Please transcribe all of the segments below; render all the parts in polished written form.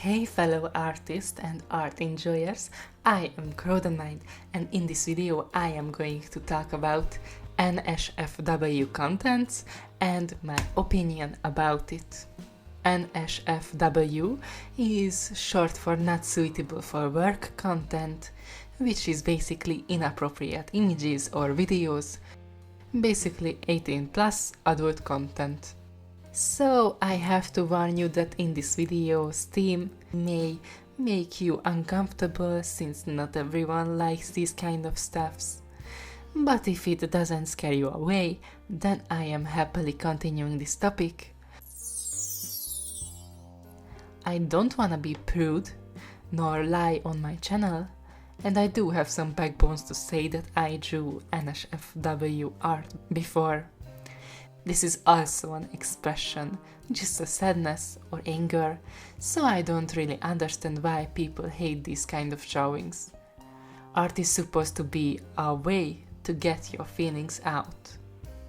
Hey fellow artists and art enjoyers, I am Crowdonmind, and in this video I am going to talk about Nsfw contents and my opinion about it. Nsfw is short for not suitable for work content, which is basically inappropriate images or videos, basically 18 plus adult content. So I have to warn you that in this video, Steam may make you uncomfortable since not everyone likes these kind of stuffs. But if it doesn't scare you away, then I am happily continuing this topic. I don't wanna be prude, nor lie on my channel, and I do have some backbones to say that I drew Nsfw art before. This is also an expression, just a sadness or anger, so I don't really understand why people hate these kind of drawings. Art is supposed to be a way to get your feelings out.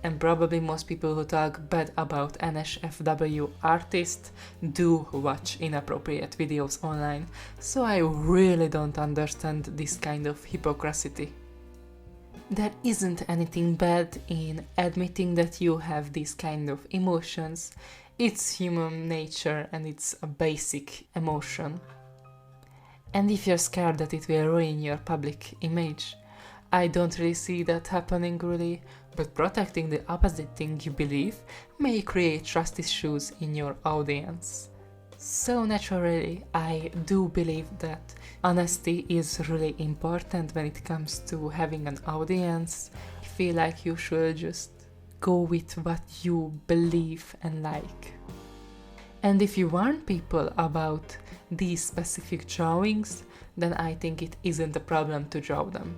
And probably most people who talk bad about Nsfw artists do watch inappropriate videos online, so I really don't understand this kind of hypocrisy. There isn't anything bad in admitting that you have these kind of emotions. It's human nature and it's a basic emotion. And if you're scared that it will ruin your public image, I don't really see that happening really, but protecting the opposite thing you believe may create trust issues in your audience. So naturally, I do believe that honesty is really important when it comes to having an audience. I feel like you should just go with what you believe and like. And if you warn people about these specific drawings, then I think it isn't a problem to draw them.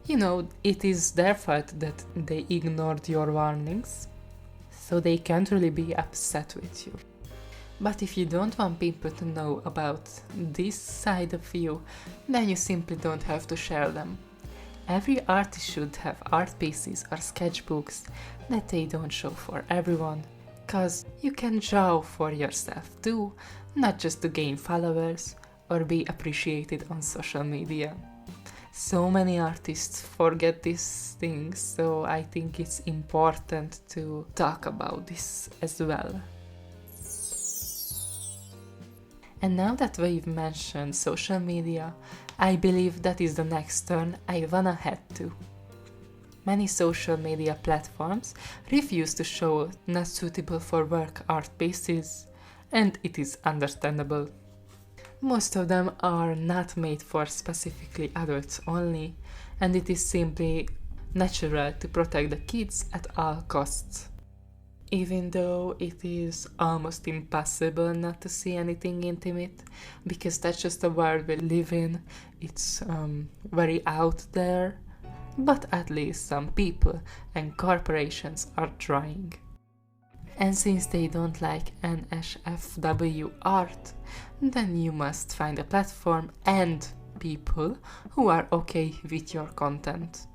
You know, it is their fault that they ignored your warnings, so they can't really be upset with you. But if you don't want people to know about this side of you, then you simply don't have to share them. Every artist should have art pieces or sketchbooks that they don't show for everyone, cause you can draw for yourself too, not just to gain followers or be appreciated on social media. So many artists forget these things, so I think it's important to talk about this as well. And now that we've mentioned social media, I believe that is the next turn I wanna head to. Many social media platforms refuse to show not suitable for work art pieces, and it is understandable. Most of them are not made for specifically adults only, and it is simply natural to protect the kids at all costs. Even though it is almost impossible not to see anything intimate, because that's just the world we live in, it's very out there, but at least some people and corporations are trying. And since they don't like Nsfw art, then you must find a platform and people who are okay with your content.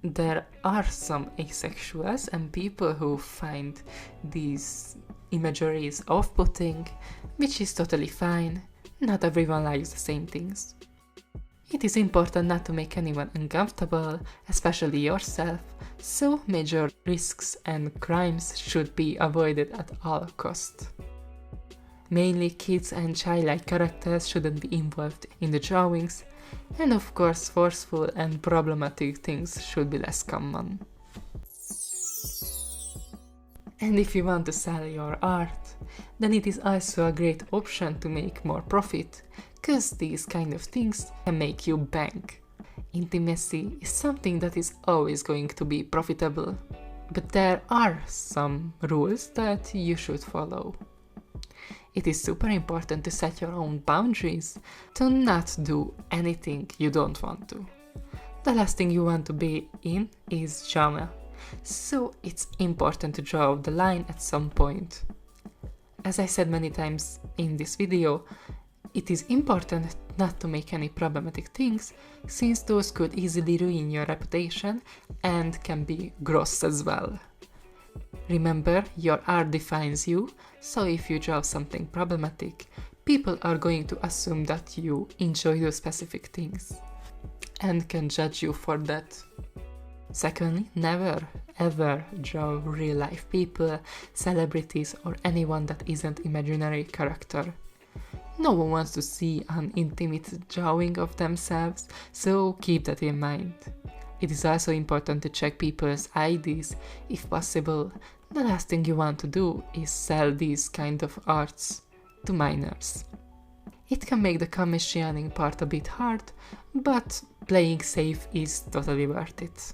There are some asexuals and people who find these imageries off-putting, which is totally fine. Not everyone likes the same things. It is important not to make anyone uncomfortable, especially yourself, so major risks and crimes should be avoided at all costs. Mainly kids and childlike characters shouldn't be involved in the drawings, and of course forceful and problematic things should be less common. And if you want to sell your art, then it is also a great option to make more profit, cause these kind of things can make you bank. Intimacy is something that is always going to be profitable, but there are some rules that you should follow. It is super important to set your own boundaries, to not do anything you don't want to. The last thing you want to be in is drama, so it's important to draw the line at some point. As I said many times in this video, it is important not to make any problematic things, since those could easily ruin your reputation and can be gross as well. Remember, your art defines you, so if you draw something problematic, people are going to assume that you enjoy those specific things and can judge you for that. Secondly, never ever draw real life people, celebrities, or anyone that isn't imaginary character. No one wants to see an intimate drawing of themselves, so keep that in mind. It is also important to check people's IDs if possible. The last thing you want to do is sell these kind of arts to minors. It can make the commissioning part a bit hard, but playing safe is totally worth it.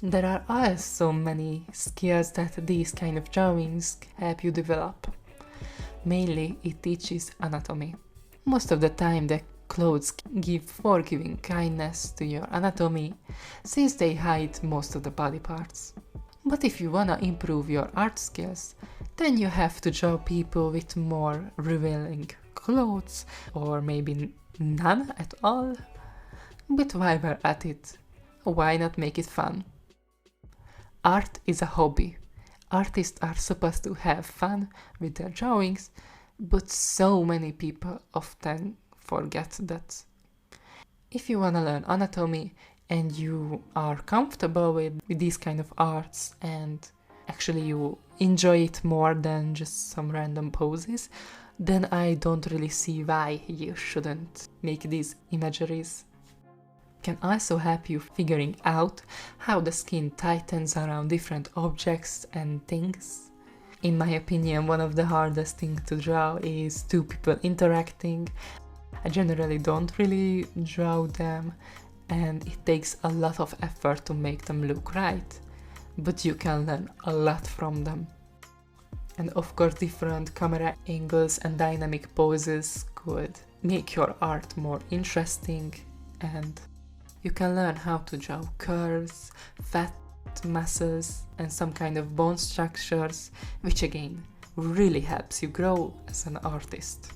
There are also many skills that these kind of drawings help you develop. Mainly, it teaches anatomy. Most of the time, the clothes give forgiving kindness to your anatomy, since they hide most of the body parts. But if you wanna improve your art skills, then you have to draw people with more revealing clothes, or maybe none at all. But while we're at it, why not make it fun? Art is a hobby. Artists are supposed to have fun with their drawings, but so many people often forget that. If you want to learn anatomy and you are comfortable with these kind of arts and actually you enjoy it more than just some random poses, then I don't really see why you shouldn't make these imageries. Can also help you figuring out how the skin tightens around different objects and things. In my opinion, one of the hardest things to draw is two people interacting. I generally don't really draw them, and it takes a lot of effort to make them look right, but you can learn a lot from them. And of course, different camera angles and dynamic poses could make your art more interesting, and you can learn how to draw curves, fat, muscles, and some kind of bone structures, which again really helps you grow as an artist.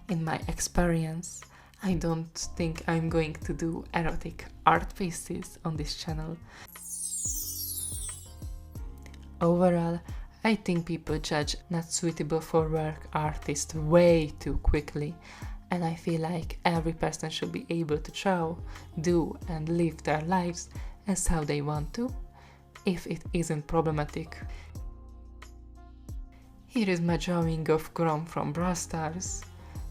In my experience, I don't think I'm going to do erotic art pieces on this channel. Overall, I think people judge not suitable for work artists way too quickly, and I feel like every person should be able to draw, do, and live their lives as how they want to, if it isn't problematic. Here is my drawing of Grom from Brawl Stars.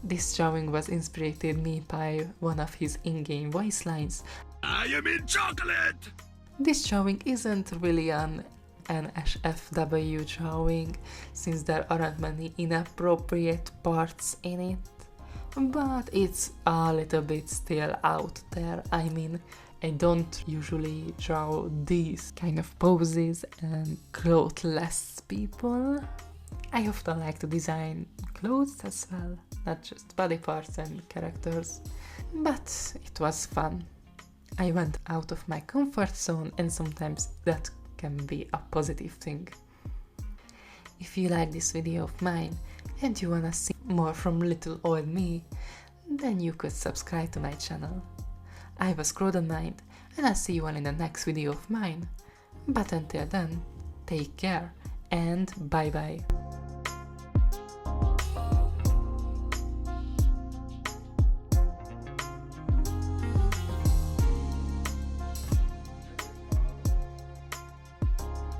This drawing was inspired me by one of his in-game voice lines. I am in chocolate! This drawing isn't really an Nsfw drawing, since there aren't many inappropriate parts in it, but it's a little bit still out there. I mean, I don't usually draw these kind of poses and clothless people. I often like to design clothes as well, not just body parts and characters, but it was fun. I went out of my comfort zone, and sometimes that can be a positive thing. If you like this video of mine and you wanna see more from little old me, then you could subscribe to my channel. I was Crow9, and I'll see you all in the next video of mine. But until then, take care and bye bye.